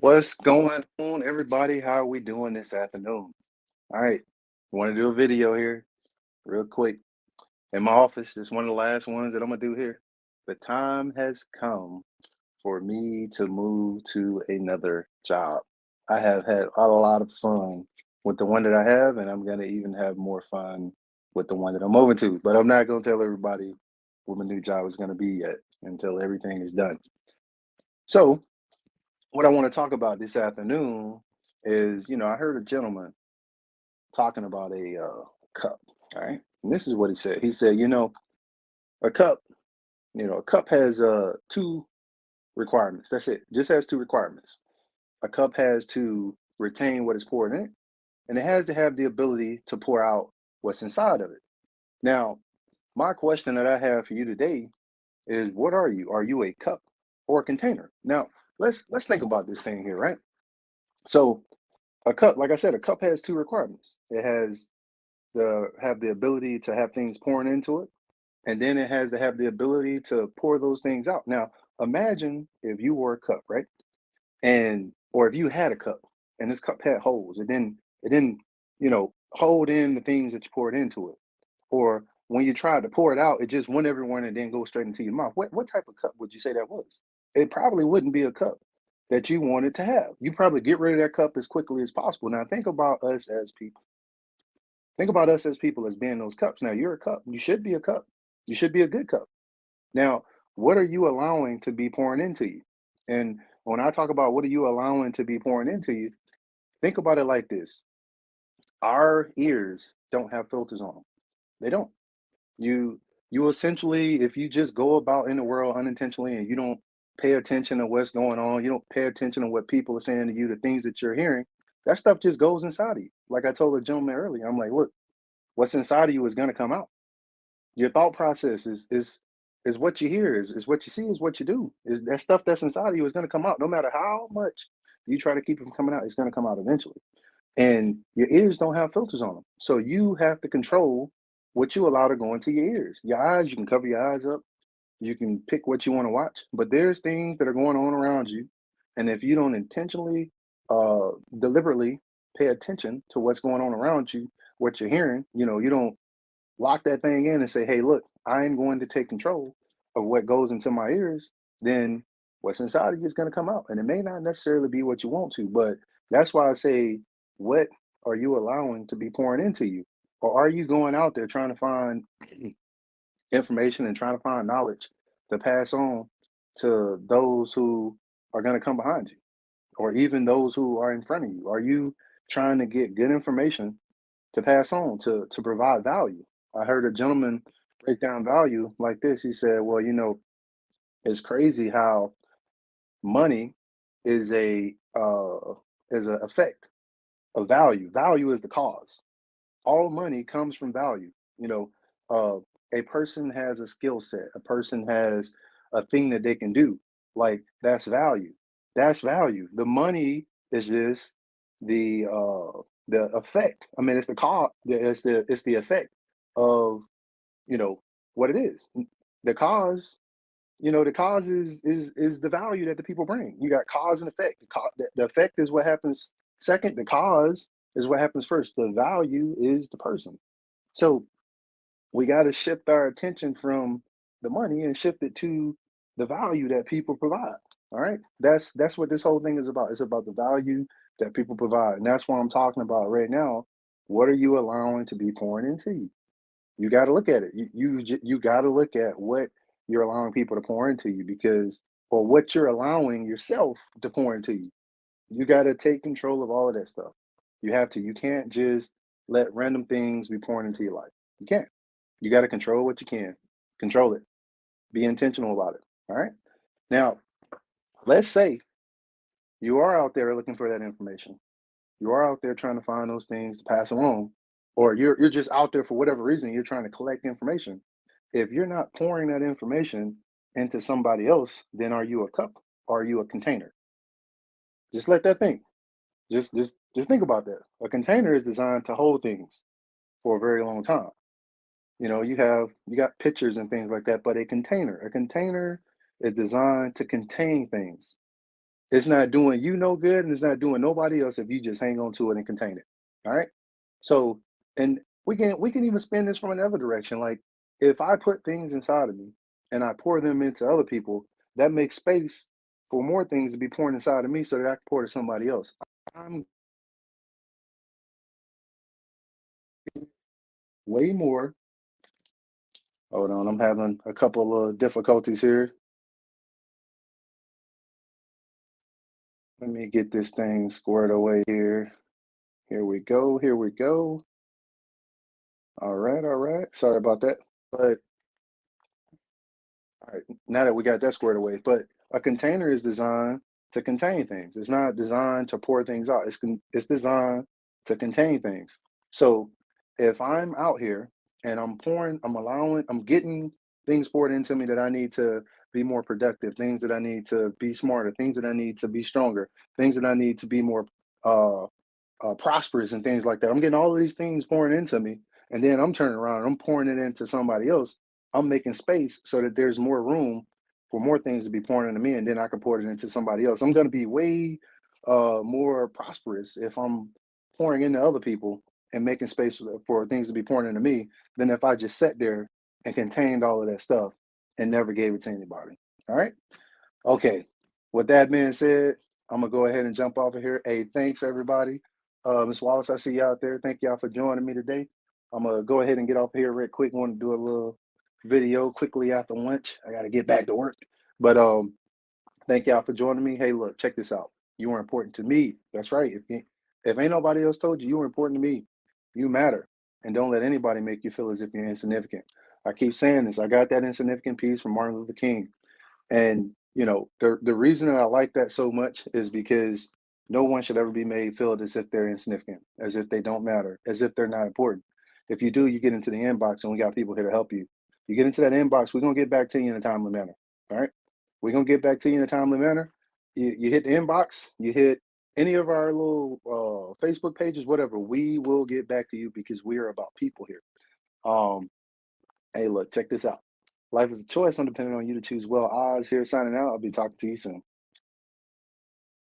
What's going on, everybody? How are we doing this afternoon? All right, want to do a video here, real quick. In my office, it's one of the last ones that I'm gonna do here. The time has come for me to move to another job. I have had a lot of fun with the one that I have, and I'm gonna even have more fun with the one that I'm moving to. But I'm not gonna tell everybody what my new job is gonna be yet until everything is done. So, what I want to talk about this afternoon is, I heard a gentleman talking about a cup. All right. And this is what he said. He said, a cup, a cup has two requirements. That's it. Just has two requirements. A cup has to retain what is poured in it, and it has to have the ability to pour out what's inside of it. Now, my question that I have for you today is, what are you? Are you a cup or a container? Now, let's think about this thing here, right? So a cup, like I said, a cup has two requirements. It has the ability to have things pouring into it, and then it has to have the ability to pour those things out. Now, imagine if you were a cup, right? And or if you had a cup and this cup had holes, it didn't, hold in the things that you poured into it. Or when you tried to pour it out, it just went everywhere and then go straight into your mouth. What type of cup would you say that was? It probably wouldn't be a cup that you wanted to have. You probably get rid of that cup as quickly as possible. Now think about us as people. Think about us as people as being those cups. Now you're a cup. You should be a cup. You should be a good cup. Now, what are you allowing to be pouring into you? And when I talk about what are you allowing to be pouring into you, think about it like this. Our ears don't have filters on them. They don't. You essentially, if you just go about in the world unintentionally and you don't pay attention to what's going on, you don't pay attention to what people are saying to you, the things that you're hearing, that stuff just goes inside of you. Like I told the gentleman earlier, I'm like, look, what's inside of you is gonna come out. Your thought process is what you hear, is what you see, is what you do. Is that stuff that's inside of you is gonna come out. No matter how much you try to keep it from coming out, it's gonna come out eventually. And your ears don't have filters on them. So you have to control what you allow to go into your ears. Your eyes, you can cover your eyes up. You can pick what you want to watch, but there's things that are going on around you. And if you don't intentionally, deliberately pay attention to what's going on around you, what you're hearing, you don't lock that thing in and say, hey, look, I'm going to take control of what goes into my ears, then what's inside of you is going to come out. And it may not necessarily be what you want to, but that's why I say, what are you allowing to be pouring into you? Or are you going out there trying to find information and trying to find knowledge to pass on to those who are going to come behind you, or even those who are in front of you? Are you trying to get good information to pass on to provide value? I heard a gentleman break down value like this. He said, "Well, it's crazy how money is a effect of value. Value is the cause. All money comes from value. Uh, a person has a skill set. A person has a thing that they can do. Like that's value. That's value. The money is just the effect. I mean, it's the cause. It's the effect of you know what it is. The cause is the value that the people bring. You got cause and effect. The effect is what happens second. The cause is what happens first. The value is the person. So we got to shift our attention from the money and shift it to the value that people provide. All right, that's what this whole thing is about. It's about the value that people provide, and that's what I'm talking about right now. What are you allowing to be pouring into you? You got to look at it. You got to look at what you're allowing people to pour into you, because or what you're allowing yourself to pour into you. You got to take control of all of that stuff. You have to. You can't just let random things be pouring into your life. You can't. You got to control what you can. Control it. Be intentional about it. All right. Now, let's say you are out there looking for that information. You are out there trying to find those things to pass along, or you're just out there for whatever reason. You're trying to collect information. If you're not pouring that information into somebody else, then are you a cup? Or are you a container? Just let that think. Just think about that. A container is designed to hold things for a very long time. You got pictures and things like that, but a container is designed to contain things. It's not doing you no good, and it's not doing nobody else if you just hang on to it and contain it. All right. So, and we can even spin this from another direction. Like if I put things inside of me and I pour them into other people, that makes space for more things to be poured inside of me so that I can pour to somebody else. I'm way more. Hold on, I'm having a couple of difficulties here. Let me get this thing squared away here. Here we go. Here we go. All right, all right. Sorry about that. But all right, now that we got that squared away, but a container is designed to contain things. It's not designed to pour things out. It's designed to contain things. So if I'm out here and I'm pouring, I'm getting things poured into me that I need to be more productive, things that I need to be smarter, things that I need to be stronger, things that I need to be more uh prosperous and things like that. I'm getting all of these things pouring into me, and then I'm turning around and I'm pouring it into somebody else. I'm making space so that there's more room for more things to be pouring into me, and then I can pour it into somebody else. I'm going to be way more prosperous if I'm pouring into other people and making space for things to be pouring into me than if I just sat there and contained all of that stuff and never gave it to anybody. All right. Okay. With that being said, I'm gonna go ahead and jump off of here. Hey, thanks everybody. Ms. Wallace, I see you out there. Thank y'all for joining me today. I'm gonna go ahead and get off here real quick. Want to do a little video quickly after lunch. I gotta get back to work. But thank y'all for joining me. Hey, look, check this out. You are important to me. That's right. If ain't nobody else told you, you are important to me. You matter. And don't let anybody make you feel as if you're insignificant. I keep saying this. I got that insignificant piece from Martin Luther King. And the reason that I like that so much is because no one should ever be made feel as if they're insignificant, as if they don't matter, as if they're not important. If you do, you get into the inbox and we got people here to help you. You get into that inbox, we're gonna get back to you in a timely manner. All right. We're gonna get back to you in a timely manner. You hit the inbox, you hit any of our little Facebook pages, whatever, we will get back to you because we are about people here. Um, Hey, look, check this out. Life is a choice. I'm depending on you to choose well. Oz here signing out. I'll be talking to you soon.